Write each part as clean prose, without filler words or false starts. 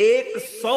100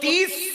30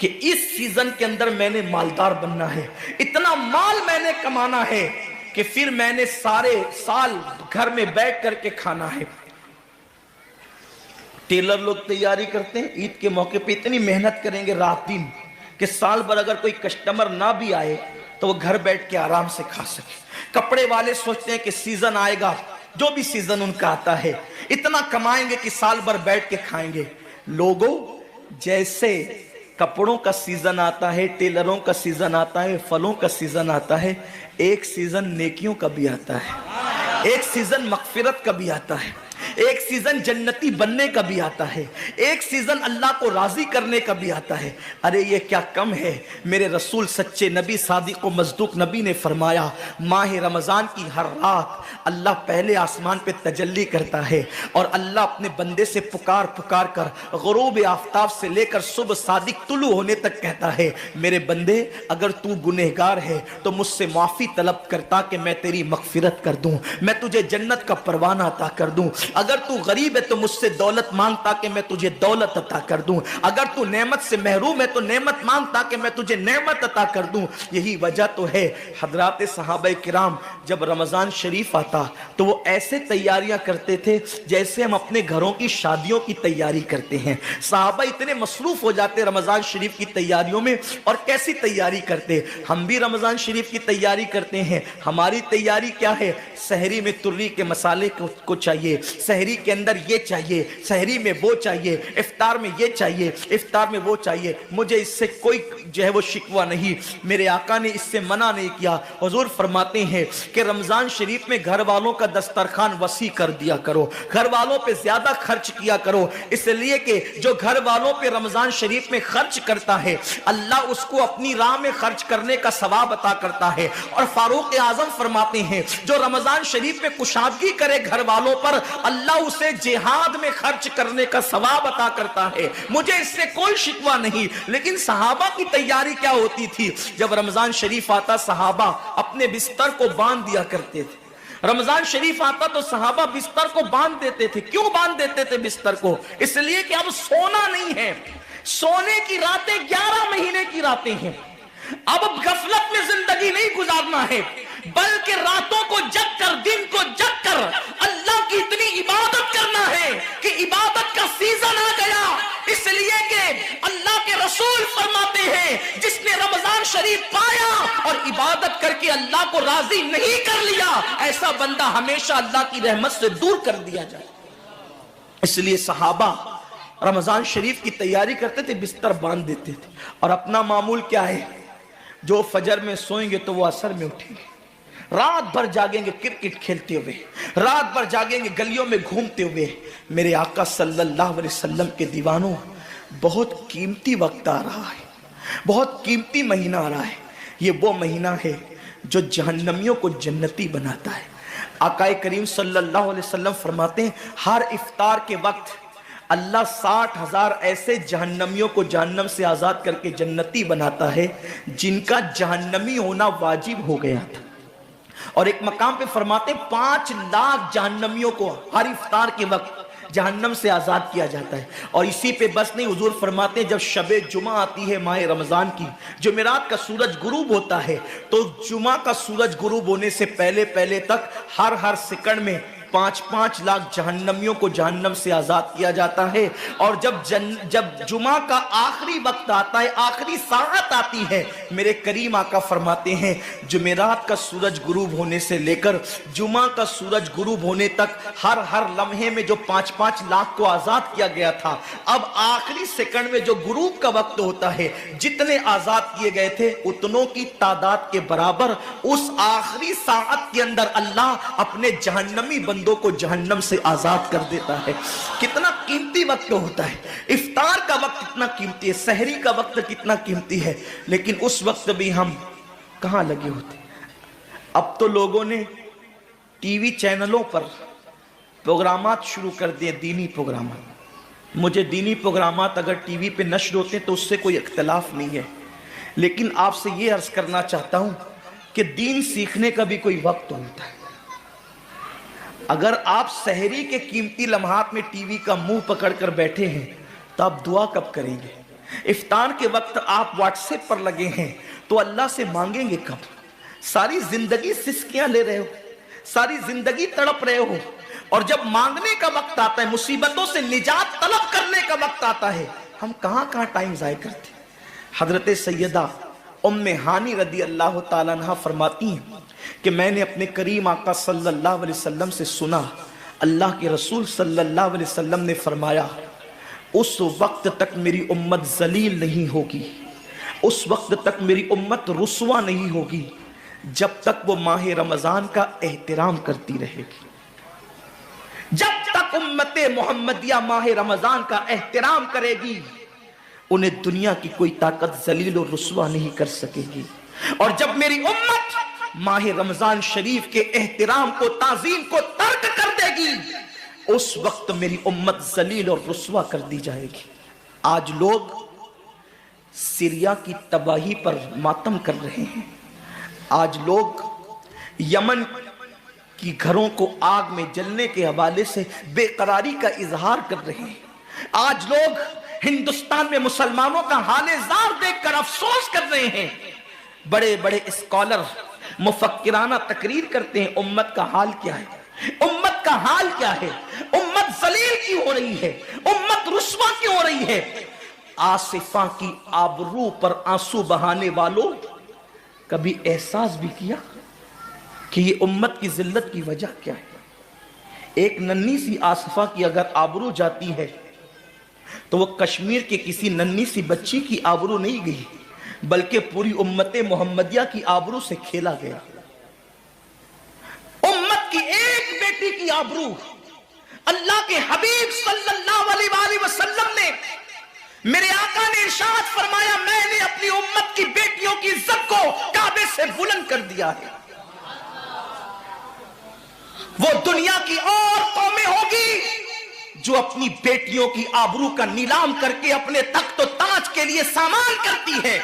کہ اس سیزن کے اندر میں نے مالدار بننا ہے، اتنا مال میں نے کمانا ہے کہ پھر میں نے سارے سال گھر میں بیٹھ کر کے کھانا ہے۔ ٹیلر لوگ تیاری کرتے ہیں، عید کے موقع پہ اتنی محنت کریں گے رات دن کہ سال بھر اگر کوئی کسٹمر نہ بھی آئے تو وہ گھر بیٹھ کے آرام سے کھا سکے۔ کپڑے والے سوچتے ہیں کہ سیزن آئے گا، جو بھی سیزن ان کا آتا ہے اتنا کمائیں گے کہ سال بھر بیٹھ کے کھائیں گے۔ لوگوں، جیسے کپڑوں کا سیزن آتا ہے، ٹیلروں کا سیزن آتا ہے، پھلوں کا سیزن آتا ہے، ایک سیزن نیکیوں کا بھی آتا ہے، ایک سیزن مغفرت کا بھی آتا ہے، ایک سیزن جنتی بننے کا بھی آتا ہے، ایک سیزن اللہ کو راضی کرنے کا بھی آتا ہے۔ ارے یہ کیا کم ہے؟ میرے رسول سچے نبی صادق و مصدوق نبی نے فرمایا ماہ رمضان کی ہر رات اللہ پہلے آسمان پہ تجلی کرتا ہے اور اللہ اپنے بندے سے پکار پکار کر غروب آفتاب سے لے کر صبح صادق طلوع ہونے تک کہتا ہے میرے بندے اگر تو گنہگار ہے تو مجھ سے معافی طلب کرتا کہ میں تیری مغفرت کر دوں، میں تجھے جنت کا پروانہ عطا کر دوں۔ اگر تو غریب ہے تو مجھ سے دولت مانگتا کہ میں تجھے دولت عطا کر دوں، اگر تو نعمت سے محروم ہے تو نعمت مانگتا کہ میں تجھے نعمت عطا کر دوں۔ یہی وجہ تو ہے حضرات صحابہ کرام جب رمضان شریف آتا تو وہ ایسے تیاریاں کرتے تھے جیسے ہم اپنے گھروں کی شادیوں کی تیاری کرتے ہیں۔ صحابہ اتنے مصروف ہو جاتے رمضان شریف کی تیاریوں میں، اور کیسی تیاری کرتے؟ ہم بھی رمضان شریف کی تیاری کرتے ہیں۔ ہماری تیاری کیا ہے؟ سحری میں تری کے مسالے کو چاہیے، سحری کے اندر یہ چاہیے، سحری میں وہ چاہیے، افطار میں یہ چاہیے، افطار میں وہ چاہیے۔ مجھے اس سے کوئی جو ہے وہ شکوہ نہیں، میرے آقا نے اس سے منع نہیں کیا۔ حضور فرماتے ہیں کہ رمضان شریف میں گھر والوں کا دسترخوان وسیع کر دیا کرو، گھر والوں پہ زیادہ خرچ کیا کرو، اس لیے کہ جو گھر والوں پہ رمضان شریف میں خرچ کرتا ہے اللہ اس کو اپنی راہ میں خرچ کرنے کا ثواب عطا کرتا ہے۔ اور فاروق اعظم فرماتے ہیں جو رمضان شریف میں کشادگی کرے گھر والوں پر اللہ اسے جہاد میں خرچ کرنے کا ثواب عطا کرتا ہے۔ مجھے اس سے کوئی شکوہ نہیں، لیکن صحابہ کی تیاری کیا ہوتی تھی؟ جب رمضان شریف آتا صحابہ اپنے بستر کو باندھ دیا کرتے تھے۔ رمضان شریف آتا تو صحابہ بستر کو باندھ دیتے تھے۔ کیوں باندھ دیتے تھے بستر کو؟ اس لیے کہ اب سونا نہیں ہے، سونے کی راتیں 11 مہینے کی راتیں ہیں، اب غفلت میں زندگی نہیں گزارنا ہے، بلکہ راتوں کو جگ کر دن کو جگ کر اللہ کی اتنی عبادت کرنا ہے کہ عبادت کا سیزن آ گیا۔ اس لیے کہ اللہ کے رسول فرماتے ہیں جس نے رمضان شریف پایا اور عبادت کر کے اللہ کو راضی نہیں کر لیا ایسا بندہ ہمیشہ اللہ کی رحمت سے دور کر دیا جائے۔ اس لیے صحابہ رمضان شریف کی تیاری کرتے تھے، بستر باندھ دیتے تھے، اور اپنا معمول کیا ہے؟ جو فجر میں سوئیں گے تو وہ عصر میں اٹھیں گے، رات بھر جاگیں گے کرکٹ کھیلتے ہوئے، رات بھر جاگیں گے گلیوں میں گھومتے ہوئے۔ میرے آقا صلی اللہ علیہ وسلم کے دیوانوں، بہت قیمتی وقت آ رہا ہے، بہت قیمتی مہینہ آ رہا ہے۔ یہ وہ مہینہ ہے جو جہنمیوں کو جنتی بناتا ہے۔ آقا کریم صلی اللہ علیہ وسلم فرماتے ہیں ہر افطار کے وقت اللہ 60,000 ایسے جہنمیوں کو جہنم سے آزاد کر کے جنتی بناتا ہے جن کا جہنمی ہونا واجب ہو گیا تھا۔ اور ایک مقام پہ فرماتے 5 لاکھ جہنمیوں کو ہر افطار کے وقت جہنم سے آزاد کیا جاتا ہے۔ اور اسی پہ بس نہیں، حضور فرماتے ہیں جب شب جمعہ آتی ہے ماہ رمضان کی، جمعرات کا سورج غروب ہوتا ہے، تو جمعہ کا سورج غروب ہونے سے پہلے پہلے تک ہر سیکنڈ میں 5 لاکھ جہنمیوں کو جہنم سے آزاد کیا جاتا ہے۔ اور جب جمعہ کا آخری وقت آتا ہے، آخری ساعت آتی ہے، میرے کریم آقا فرماتے ہیں جمعرات کا سورج غروب ہونے سے لے کر جمعہ کا سورج غروب ہونے تک ہر لمحے میں جو 5 لاکھ کو آزاد کیا گیا تھا، اب آخری سیکنڈ میں جو غروب کا وقت ہوتا ہے جتنے آزاد کیے گئے تھے اتنوں کی تعداد کے برابر اس آخری ساعت کے اندر اللہ اپنے جہنمی بندوں کو جہنم سے آزاد کر دیتا ہے۔ کتنا قیمتی وقت ہوتا ہے، افطار کا وقت کتنا قیمتی ہے، سحری کا وقت کتنا قیمتی ہے، لیکن اس وقت بھی ہم کہاں لگے ہوتے ہیں؟ اب تو لوگوں نے ٹی وی چینلوں پر پروگرامات شروع کر دیے، دینی پروگرامات۔ مجھے دینی پروگرامات اگر ٹی وی پہ نشر ہوتے ہیں تو اس سے کوئی اختلاف نہیں ہے، لیکن آپ سے یہ عرض کرنا چاہتا ہوں کہ دین سیکھنے کا بھی کوئی وقت ہوتا ہے۔ اگر آپ سحری کے قیمتی لمحات میں ٹی وی کا منہ پکڑ کر بیٹھے ہیں تو آپ دعا کب کریں گے؟ افطار کے وقت آپ واٹس ایپ پر لگے ہیں تو اللہ سے مانگیں گے کب؟ ساری زندگی سسکیاں لے رہے ہو، ساری زندگی تڑپ رہے ہو، اور جب مانگنے کا وقت آتا ہے، مصیبتوں سے نجات طلب کرنے کا وقت آتا ہے، ہم کہاں ٹائم ضائع کرتے ہیں۔ حضرت سیدہ ام ہانی رضی اللہ تعالیٰ عنہ فرماتی ہیں کہ میں نے اپنے کریم آقا صلی اللہ علیہ وسلم سے سنا، اللہ کے رسول صلی اللہ علیہ وسلم نے فرمایا اس وقت تک میری امت ذلیل نہیں ہوگی، اس وقت تک میری امت رسوا نہیں ہوگی جب تک وہ ماہ رمضان کا احترام کرتی رہے گی۔ جب تک امت محمدیہ ماہ رمضان کا احترام کرے گی، انہیں دنیا کی کوئی طاقت ذلیل و رسوا نہیں کر سکے گی۔ اور جب میری امت ماہ رمضان شریف کے احترام کو، تعظیم کو ترک کر دے گی، اس وقت میری امت ذلیل اور رسوا کر دی جائے گی۔ آج لوگ سیریا کی تباہی پر ماتم کر رہے ہیں، آج لوگ یمن کی گھروں کو آگ میں جلنے کے حوالے سے بے قراری کا اظہار کر رہے ہیں، آج لوگ ہندوستان میں مسلمانوں کا حال زار دیکھ کر افسوس کر رہے ہیں۔ بڑے بڑے اسکالر مفکرانہ تقریر کرتے ہیں، امت کا حال کیا ہے، امت کا حال کیا ہے، امت ذلیل کیوں ہو رہی ہے، امت رسوا کیوں ہو رہی ہے۔ آصفہ کی آبرو پر آنسو بہانے والوں، کبھی احساس بھی کیا کہ یہ امت کی ذلت کی وجہ کیا ہے؟ ایک ننھی سی آصفہ کی اگر آبرو جاتی ہے تو وہ کشمیر کے کسی ننھی سی بچی کی آبرو نہیں گئی، بلکہ پوری امت محمدیہ کی آبرو سے کھیلا گیا۔ امت کی ایک بیٹی کی آبرو، اللہ کے حبیب صلی اللہ علیہ وآلہ وسلم نے، میرے آقا نے ارشاد فرمایا میں نے اپنی امت کی بیٹیوں کی عزت کو کعبے سے بلند کر دیا ہے۔ وہ دنیا کی اور قومیں ہوگی جو اپنی بیٹیوں کی آبرو کا نیلام کر کے اپنے تخت و تاج کے لیے سامان کرتی ہے،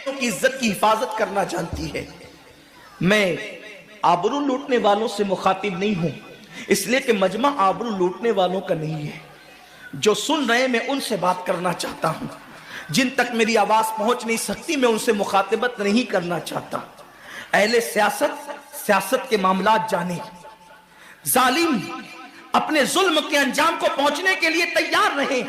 ان کی عزت کی حفاظت کرنا جانتی ہے۔ میں آبرو لوٹنے والوں سے مخاطب نہیں ہوں، اس لیے کہ مجمع آبرو لوٹنے والوں کا نہیں ہے۔ جو سن رہے میں ان سے بات کرنا چاہتا ہوں، جن تک میری آواز پہنچ نہیں سکتی میں ان سے مخاطبت نہیں کرنا چاہتا۔ اہل سیاست کے معاملات جانے، ظالم اپنے ظلم کے انجام کو پہنچنے کے لیے تیار رہے،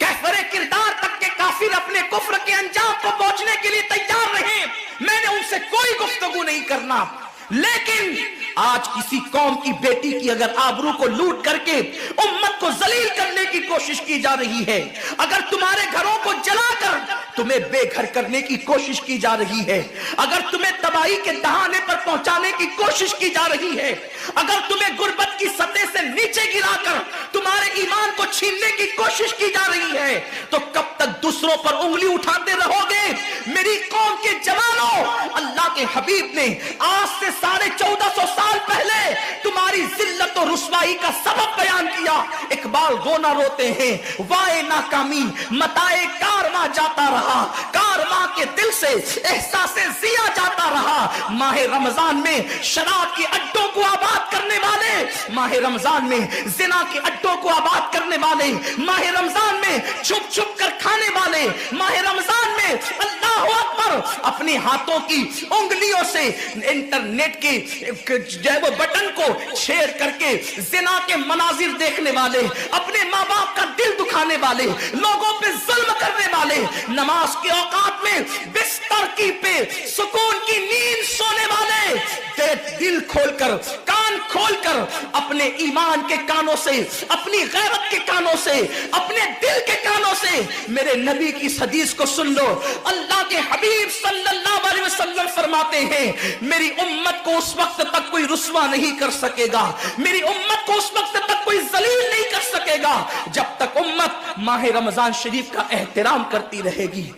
کفر کردار تک کے کافر اپنے کفر کے انجام کو پہنچنے کے لیے تیار رہے، میں نے ان سے کوئی گفتگو نہیں کرنا۔ لیکن آج کسی قوم کی بیٹی کی اگر آبرو کو لوٹ کر کے امت کو ذلیل کرنے کی کوشش کی جا رہی ہے، اگر تمہارے گھروں کو جلا کر تمہیں بے گھر کرنے کی کوشش کی جا رہی ہے، اگر تمہیں تباہی کے دہانے پر پہنچانے کی کوشش کی جا رہی ہے، اگر تمہیں غربت کی سطح سے نیچے گرا کر تمہارے ایمان کو چھیننے کی کوشش کی جا رہی ہے، تو کب تک دوسروں پر انگلی اٹھاتے رہو گے؟ میری قوم کے جوانوں، اللہ کے حبیب نے آج سے 1450 سال پہلے تمہاری ذلت و رسوائی کا سبب بیان کیا۔ اقبال رونا روتے ہیں، وائے ناکامی متائے کارواں جاتا رہا، کارواں کے دل سے احساس ضیا جاتا رہا۔ ماہ رمضان میں شراب کے اڈوں کو آباد کرنے والے، ماہ رمضان میں زنا کے اڈوں کو آباد کرنے والے، ماہ رمضان میں چھپ چھپ کر کھانے والے، ماہ رمضان میں اللہ اکبر اپنے ہاتھوں کی انگلیوں سے انٹرنیٹ کے جو ہے وہ بٹن کو چھیڑ کر کے زنا کے مناظر دیکھنے والے، اپنے ماں باپ کا دل دکھانے والے، لوگوں پہ ظلم کرنے والے، نماز کے اوقات میں بستر کی پہ سکون کی نیند سونے والے، دل کھول کر، کان کھول کر اپنے ایمان کے کانوں سے، اپنی غیرت کے کانوں سے، اپنے دل کے کانوں سے میرے نبی کی اس حدیث کو سن لو۔ اللہ کے حبیب صلی اللہ علیہ وسلم فرماتے ہیں میری امت کو اس وقت تک کوئی رسوا نہیں کر سکے گا، میری امت کو اس وقت تک کوئی ذلیل نہیں کر سکے گا جب تک امت ماہ رمضان شریف کا احترام کرتی رہے گی۔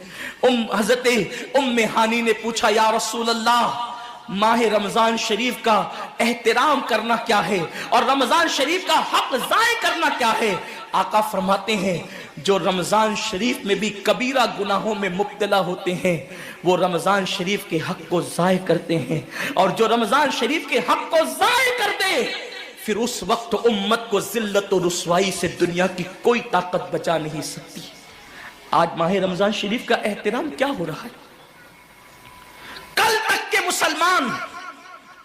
حضرت ام ہانی نے پوچھا یا رسول اللہ، ماہ رمضان شریف کا احترام کرنا کیا ہے اور رمضان شریف کا حق ضائع کرنا کیا ہے؟ آقا فرماتے ہیں جو رمضان شریف میں بھی کبیرہ گناہوں میں مبتلا ہوتے ہیں وہ رمضان شریف کے حق کو ضائع کرتے ہیں، اور جو رمضان شریف کے حق کو ضائع کر دے پھر اس وقت امت کو ذلت و رسوائی سے دنیا کی کوئی طاقت بچا نہیں سکتی۔ آج ماہ رمضان شریف کا احترام کیا ہو رہا ہے؟ کل تک کے مسلمان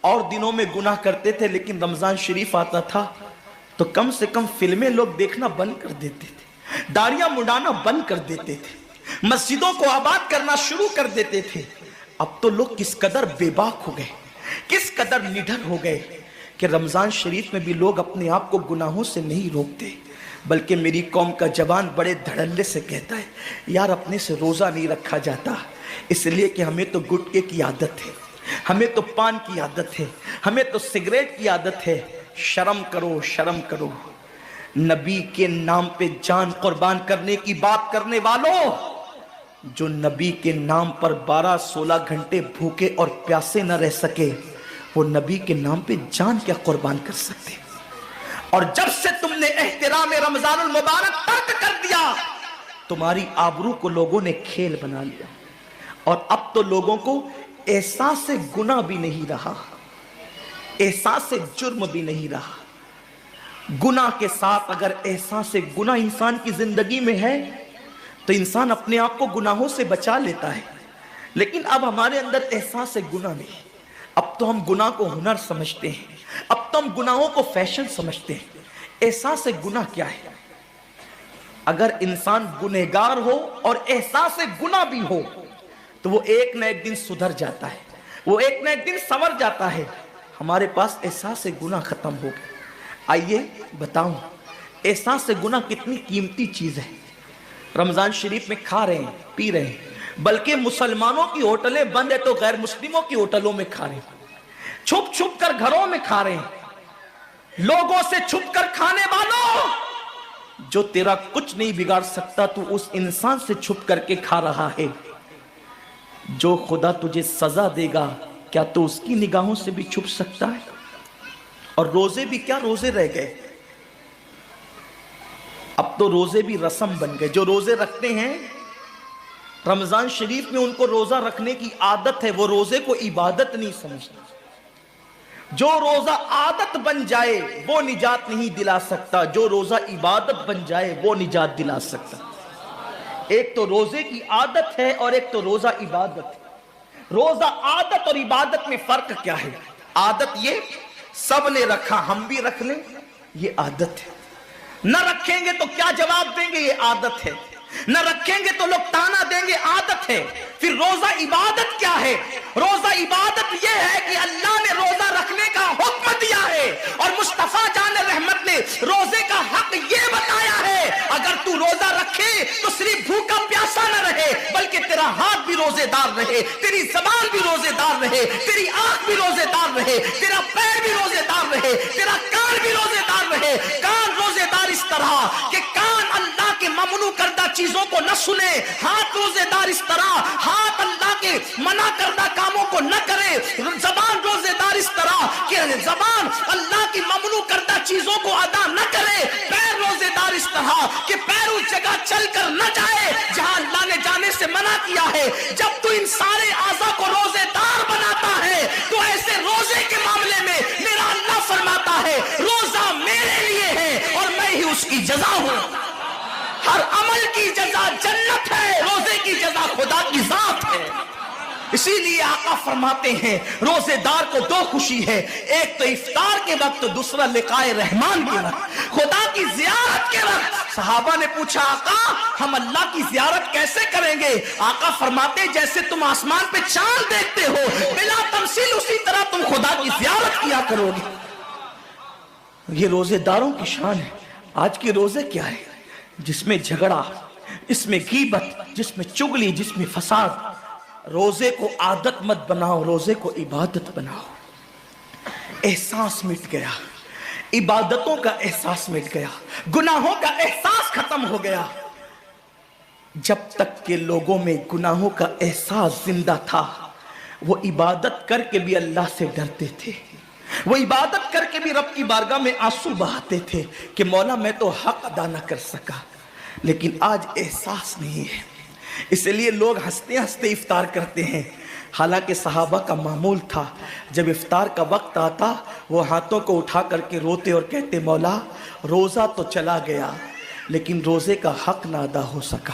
اور دنوں میں گناہ کرتے تھے، لیکن رمضان شریف آتا تھا تو کم سے کم فلمیں لوگ دیکھنا بند کر دیتے تھے، داڑیاں مڈانا بند کر دیتے تھے، مسجدوں کو آباد کرنا شروع کر دیتے تھے۔ اب تو لوگ کس قدر بے باک ہو گئے، کس قدر نڈر ہو گئے کہ رمضان شریف میں بھی لوگ اپنے آپ کو گناہوں سے نہیں روکتے، بلکہ میری قوم کا جوان بڑے دھڑلے سے کہتا ہے یار اپنے سے روزہ نہیں رکھا جاتا، اس لیے کہ ہمیں تو گٹکے کی عادت ہے، ہمیں تو پان کی عادت ہے، ہمیں تو سگریٹ کی عادت ہے۔ شرم کرو، شرم کرو۔ نبی کے نام پہ جان قربان کرنے کی بات کرنے والوں، جو نبی کے نام پر 12-16 گھنٹے بھوکے اور پیاسے نہ رہ سکے، وہ نبی کے نام پہ جان کیا قربان کر سکتے؟ اور جب سے تم نے احترام رمضان المبارک ترک کر دیا، تمہاری آبرو کو لوگوں نے کھیل بنا لیا، اور اب تو لوگوں کو احساس گناہ بھی نہیں رہا، احساس جرم بھی نہیں رہا۔ گناہ کے ساتھ اگر احساس گناہ انسان کی زندگی میں ہے تو انسان اپنے آپ کو گناہوں سے بچا لیتا ہے، لیکن اب ہمارے اندر احساس گناہ نہیں۔ اب تو ہم گناہ کو ہنر سمجھتے ہیں، اب تو ہم گناہوں کو فیشن سمجھتے ہیں۔ احساس گناہ کیا ہے؟ اگر انسان گنہگار ہو اور احساس گناہ بھی ہو تو وہ ایک نہ ایک دن سدھر جاتا ہے، وہ ایک نہ ایک دن سنور جاتا ہے۔ ہمارے پاس احساس گناہ ختم ہو گیا۔ آئیے بتاؤں احساس گناہ کتنی قیمتی چیز ہے۔ رمضان شریف میں کھا رہے ہیں، پی رہے ہیں، بلکہ مسلمانوں کی ہوٹلیں بند ہے تو غیر مسلموں کی ہوٹلوں میں کھا رہے ہیں، چھپ چھپ کر گھروں میں کھا رہے ہیں۔ لوگوں سے چھپ کر کھانے والوں، جو تیرا کچھ نہیں بگاڑ سکتا تو اس انسان سے چھپ کر کے کھا رہا ہے۔ جو خدا تجھے سزا دے گا کیا تو اس کی نگاہوں سے بھی چھپ سکتا ہے؟ اور روزے بھی کیا روزے رہ گئے، اب تو روزے بھی رسم بن گئے۔ جو روزے رکھتے ہیں رمضان شریف میں ان کو روزہ رکھنے کی عادت ہے، وہ روزے کو عبادت نہیں سمجھتے۔ جو روزہ عادت بن جائے وہ نجات نہیں دلا سکتا، جو روزہ عبادت بن جائے وہ نجات دلا سکتا۔ ایک تو روزے کی عادت ہے اور ایک تو روزہ عبادت ہے۔ روزہ عادت اور عبادت میں فرق کیا ہے؟ عادت یہ سب نے رکھا ہم بھی رکھ لیں، یہ عادت ہے۔ نہ رکھیں گے تو کیا جواب دیں گے، یہ عادت ہے۔ نہ رکھیں گے تو لوگ تانا دیں گے، عادت ہے۔ پھر روزہ عبادت کیا ہے؟ روزہ عبادت یہ ہے کہ اللہ نے روزہ رکھنے کا حکم دیا ہے اور مصطفیٰ جان رحمت نے روزے کا حق یہ بتایا ہے اگر تو روزہ رکھے تو صرف بھوکا پیاسا نہ رہے بلکہ تیرا ہاتھ بھی روزے دار رہے، تیری زبان بھی روزے دار رہے، تیری آنکھ بھی روزے دار رہے، تیرا پیر بھی روزے دار رہے، تیرا کان بھی روزے دار رہے۔ کان روزے دار اس طرح کہ کان اللہ کے ممنوع کردہ چیزوں کو نہ سنے، ہاتھ روزے دار اس طرح ہاتھ اللہ کے منع کردہ کاموں کو نہ کرے، زبان روزے دار اس طرح کہ زبان اللہ کی ممنوع کردہ چیزوں کو ادا نہ کرے، پیر روزے دار اس طرح کہ پیر اس جگہ چل کر نہ جائے جہاں اللہ نے جانے سے منع کیا ہے۔ جب تو ان سارے اعضاء کو روزے دار بناتا ہے تو ایسے روزے کے معاملے میں میرا اللہ فرماتا ہے روزہ میرے لیے ہے اور میں ہی اس کی جزا ہوں۔ ہر عمل کی جزا جنت ہے، روزے کی جزا خدا کی ذات ہے۔ اسی لیے آقا فرماتے ہیں روزے دار کو دو خوشی ہے، ایک تو افطار کے وقت، دوسرا لقائے رحمان کے وقت، خدا کی زیارت کے وقت۔ صحابہ نے پوچھا آقا ہم اللہ کی زیارت کیسے کریں گے؟ آقا فرماتے ہیں جیسے تم آسمان پہ چاند دیکھتے ہو بلا تمثیل اسی طرح تم خدا کی زیارت کیا کرو گے۔ یہ روزے داروں کی شان ہے۔ آج کے روزے کیا ہے؟ جس میں جھگڑا، جس میں غیبت، جس میں چگلی، جس میں فساد۔ روزے کو عادت مت بناؤ، روزے کو عبادت بناؤ۔ احساس مٹ گیا، عبادتوں کا احساس مٹ گیا، گناہوں کا احساس ختم ہو گیا۔ جب تک کہ لوگوں میں گناہوں کا احساس زندہ تھا وہ عبادت کر کے بھی اللہ سے ڈرتے تھے، وہ عبادت کر کے بھی رب کی بارگاہ میں آنسو بہاتے تھے کہ مولا میں تو حق ادا نہ کر سکا۔ لیکن آج احساس نہیں ہے، اس لیے لوگ ہنستے ہنستے افطار کرتے ہیں۔ حالانکہ صحابہ کا معمول تھا جب افطار کا وقت آتا وہ ہاتھوں کو اٹھا کر کے روتے اور کہتے مولا روزہ تو چلا گیا لیکن روزے کا حق نہ ادا ہو سکا،